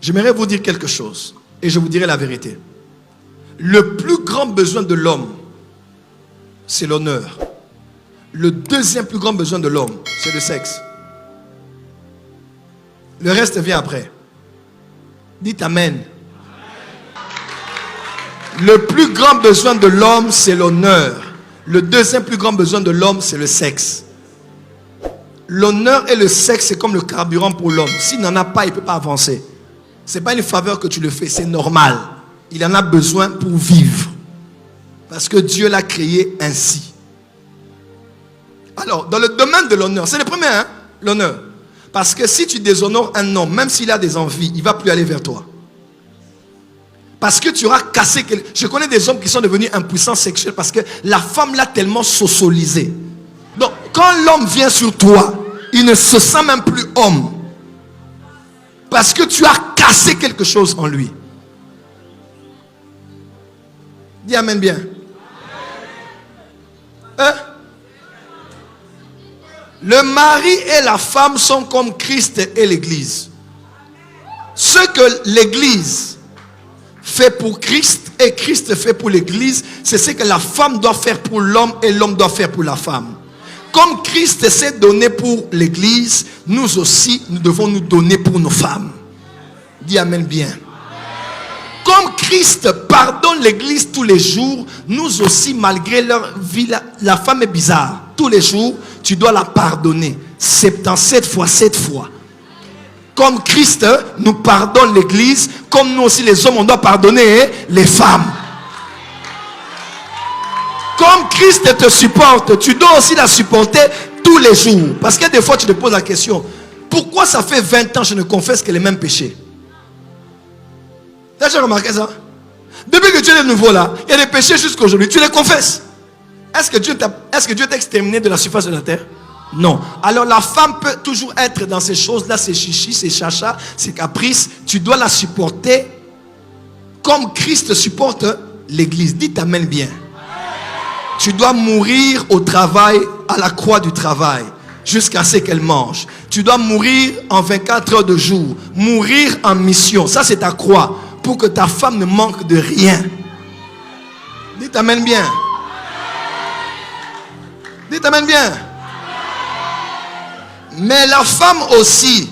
J'aimerais vous dire quelque chose et je vous dirai la vérité. Le plus grand besoin de l'homme, c'est l'honneur. Le deuxième plus grand besoin de l'homme, c'est le sexe. Le reste vient après. Dites Amen. Le plus grand besoin de l'homme, c'est l'honneur. Le deuxième plus grand besoin de l'homme, c'est le sexe. L'honneur et le sexe, c'est comme le carburant pour l'homme. S'il n'en a pas, il ne peut pas avancer. Ce n'est pas une faveur que tu le fais, c'est normal. Il en a besoin pour vivre. Parce que Dieu l'a créé ainsi. Alors, dans le domaine de l'honneur, c'est le premier, hein, l'honneur. Parce que si tu déshonores un homme, même s'il a des envies, il ne va plus aller vers toi. Parce que tu auras cassé... Je connais des hommes qui sont devenus impuissants sexuels parce que la femme l'a tellement socialisé. Donc, quand l'homme vient sur toi, il ne se sent même plus homme. Parce que tu as cassé quelque chose en lui. Dis Amen bien. Hein? Le mari et la femme sont comme Christ et l'Église. Ce que l'Église fait pour Christ et Christ fait pour l'Église, c'est ce que la femme doit faire pour l'homme et l'homme doit faire pour la femme. Comme Christ s'est donné pour l'Église, nous aussi, nous devons nous donner pour nos femmes. Dis Amen bien. Comme Christ pardonne l'Église tous les jours, nous aussi, malgré leur vie, la femme est bizarre. Tous les jours, tu dois la pardonner. 77 fois, 7 fois. Comme Christ nous pardonne l'Église, comme nous aussi les hommes, on doit pardonner les femmes. Comme Christ te supporte, tu dois aussi la supporter tous les jours. Parce que des fois, tu te poses la question, pourquoi ça fait 20 ans que je ne confesse que les mêmes péchés? T'as déjà remarqué ça? Depuis que tu es de nouveau là, il y a des péchés jusqu'à aujourd'hui, tu les confesses. Est-ce que Dieu t'a exterminé de la surface de la terre? Non. Alors la femme peut toujours être dans ces choses-là, ces chichis, ces chachas, ces caprices. Tu dois la supporter comme Christ supporte l'Église. Dites Amen bien. Tu dois mourir au travail, à la croix du travail, jusqu'à ce qu'elle mange. Tu dois mourir en 24 heures de jour. Mourir en mission. Ça, c'est ta croix. Pour que ta femme ne manque de rien. Dites Amen bien. Dites Amen bien. Mais la femme aussi.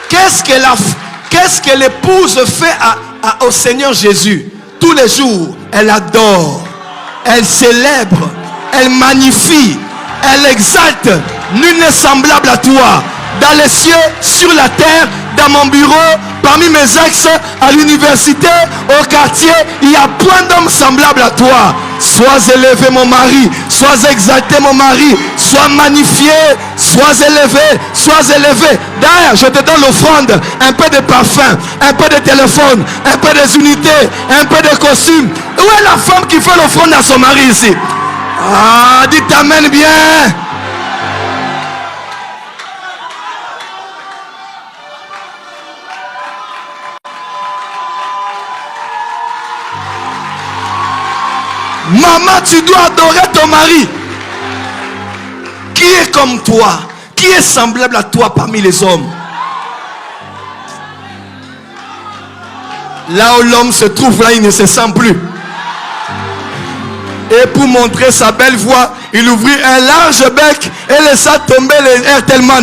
Qu'est-ce que l'épouse fait au Seigneur Jésus? Tous les jours, elle adore, elle célèbre, elle magnifie, elle exalte. Nul n'est semblable à toi. Dans les cieux, sur la terre, dans mon bureau, parmi mes ex, à l'université, au quartier, il n'y a point d'homme semblable à toi. Sois élevé mon mari, sois exalté mon mari, sois magnifié, sois élevé, sois élevé. D'ailleurs, je te donne l'offrande, un peu de parfum, un peu de téléphone, un peu des unités, un peu de costume. Où est la femme qui fait l'offrande à son mari ici? Ah, dites Amen bien. Maman, tu dois adorer ton mari. Qui est comme toi? Qui est semblable à toi parmi les hommes? Là où l'homme se trouve, là, il ne se sent plus. Et pour montrer sa belle voix, il ouvrit un large bec et laissa tomber les airs tellement.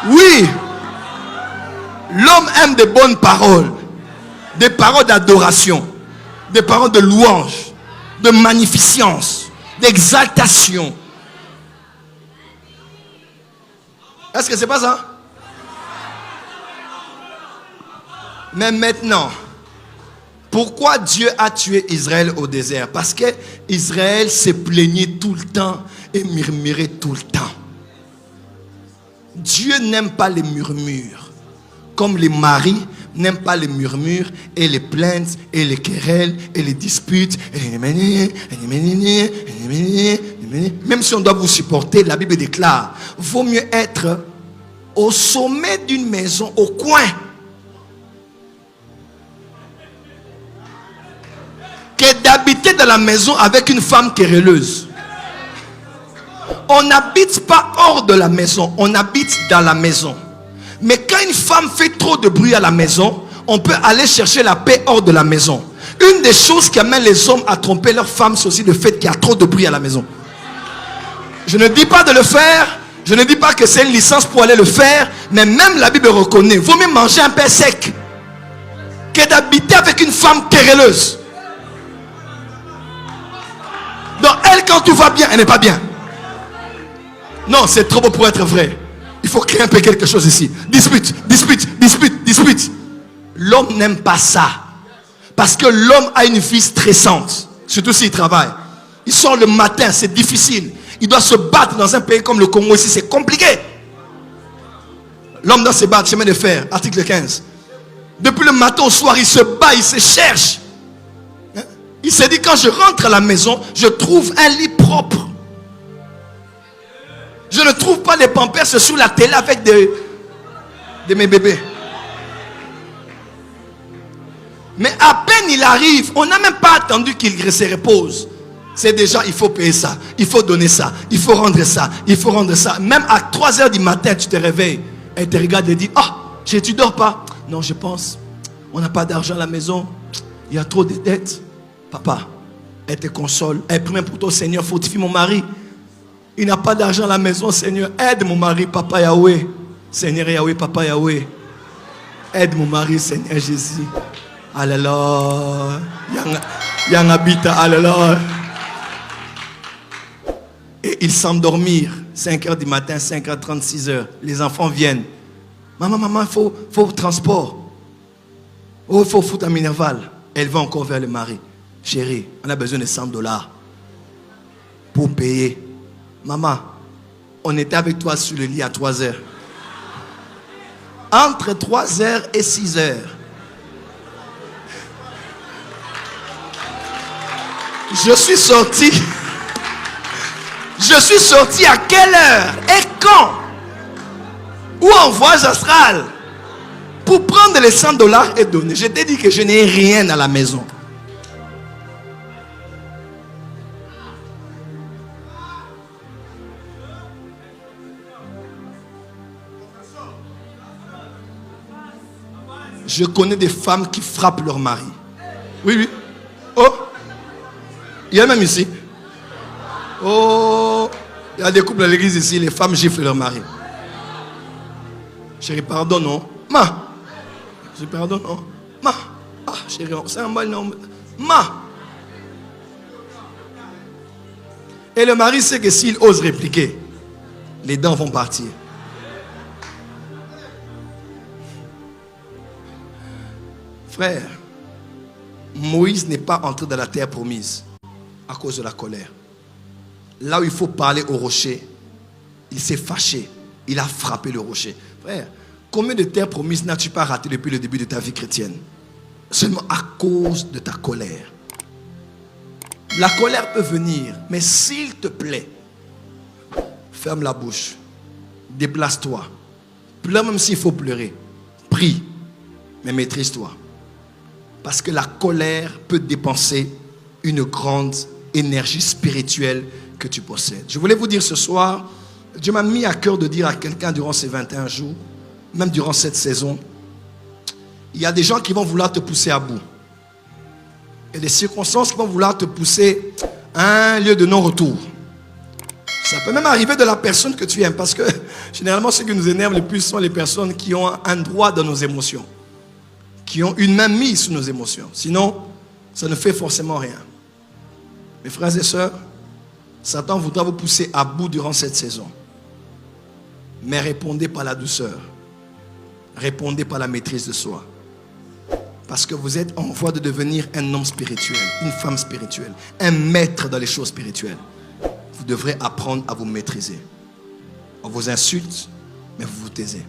Oui. L'homme aime des bonnes paroles, des paroles d'adoration, des paroles de louange, de magnificence, d'exaltation. Est-ce que c'est pas ça? Mais maintenant, pourquoi Dieu a tué Israël au désert? Parce que Israël se plaignait tout le temps et murmurait tout le temps. Dieu n'aime pas les murmures. Comme les maris n'aiment pas les murmures et les plaintes et les querelles et les disputes. Même si on doit vous supporter, la Bible déclare, vaut mieux être au sommet d'une maison, au coin. que d'habiter dans la maison avec une femme querelleuse. On n'habite pas hors de la maison, on habite dans la maison. Mais quand une femme fait trop de bruit à la maison, on peut aller chercher la paix hors de la maison. Une des choses qui amène les hommes à tromper leurs femmes, c'est aussi le fait qu'il y a trop de bruit à la maison. Je ne dis pas de le faire, je ne dis pas que c'est une licence pour aller le faire, mais même la Bible reconnaît, vaut mieux manger un pain sec que d'habiter avec une femme querelleuse. Donc elle, quand tout va bien, elle n'est pas bien. Non, c'est trop beau pour être vrai. Il faut créer un peu quelque chose ici. Dispute, dispute, dispute, dispute. L'homme n'aime pas ça. Parce que l'homme a une vie stressante. Surtout s'il travaille. Il sort le matin, c'est difficile. Il doit se battre dans un pays comme le Congo ici, c'est compliqué. L'homme doit se battre, chemin de fer, article 15. Depuis le matin au soir, il se bat, il se cherche. Il s'est dit, quand je rentre à la maison, je trouve un lit propre. Je ne trouve pas les pampers sous la télé avec de mes bébés. Mais à peine il arrive, on n'a même pas attendu qu'il se repose. C'est déjà, il faut payer ça, il faut donner ça, il faut rendre ça, il faut rendre ça. Même à 3 h du matin, tu te réveilles. Elle te regarde et dit, ah, tu dors pas? Non, je pense, on n'a pas d'argent à la maison, il y a trop de dettes. Papa, elle te console, elle prie même pour toi, Seigneur, fortifie mon mari. Il n'a pas d'argent à la maison, Seigneur, aide mon mari, Papa Yahweh. Seigneur Yahweh, Papa Yahweh. Aide mon mari, Seigneur Jésus. Alléluia. Yang habita, alléluia. Et il s'endormir. 5 h du matin, 5 h 36 h. Les enfants viennent. Maman, il faut transport. Oh, il faut foutre un minerval. Elle va encore vers le mari. Chérie, on a besoin de $100 pour payer. Maman, on était avec toi sur le lit à 3 h. Entre 3 h et 6 h. Je suis sorti. Je suis sorti à quelle heure et quand? Ou en voyage astral pour prendre les $100 et donner. Je t'ai dit que je n'ai rien à la maison. Je connais des femmes qui frappent leur mari. Oui. Oh, il y a même ici. Oh, il y a des couples à l'église ici, les femmes giflent leur mari. Chérie, pardonne, non? Ma. Je pardonne, non? Ma. Ah, chérie, c'est un mal, non? Ma. Et le mari sait que s'il ose répliquer, les dents vont partir. Frère, Moïse n'est pas entré dans la terre promise à cause de la colère. Là où il faut parler au rocher, il s'est fâché. Il a frappé le rocher. Frère, combien de terres promises n'as-tu pas raté depuis le début de ta vie chrétienne? Seulement à cause de ta colère. La colère peut venir, mais s'il te plaît, ferme la bouche. Déplace-toi. Pleure même s'il faut pleurer. Prie, mais maîtrise-toi. Parce que la colère peut dépenser une grande énergie spirituelle que tu possèdes. Je voulais vous dire ce soir, Dieu m'a mis à cœur de dire à quelqu'un durant ces 21 jours, même durant cette saison, il y a des gens qui vont vouloir te pousser à bout. Il y a des circonstances qui vont vouloir te pousser à un lieu de non-retour. Ça peut même arriver de la personne que tu aimes, parce que généralement, ce qui nous énerve le plus sont les personnes qui ont un droit dans nos émotions, qui ont une main mise sur nos émotions. Sinon, ça ne fait forcément rien. Mes frères et sœurs, Satan voudra vous pousser à bout durant cette saison. Mais répondez par la douceur. Répondez par la maîtrise de soi. Parce que vous êtes en voie de devenir un homme spirituel, une femme spirituelle, un maître dans les choses spirituelles. Vous devrez apprendre à vous maîtriser. On vous insulte, mais vous vous taisez.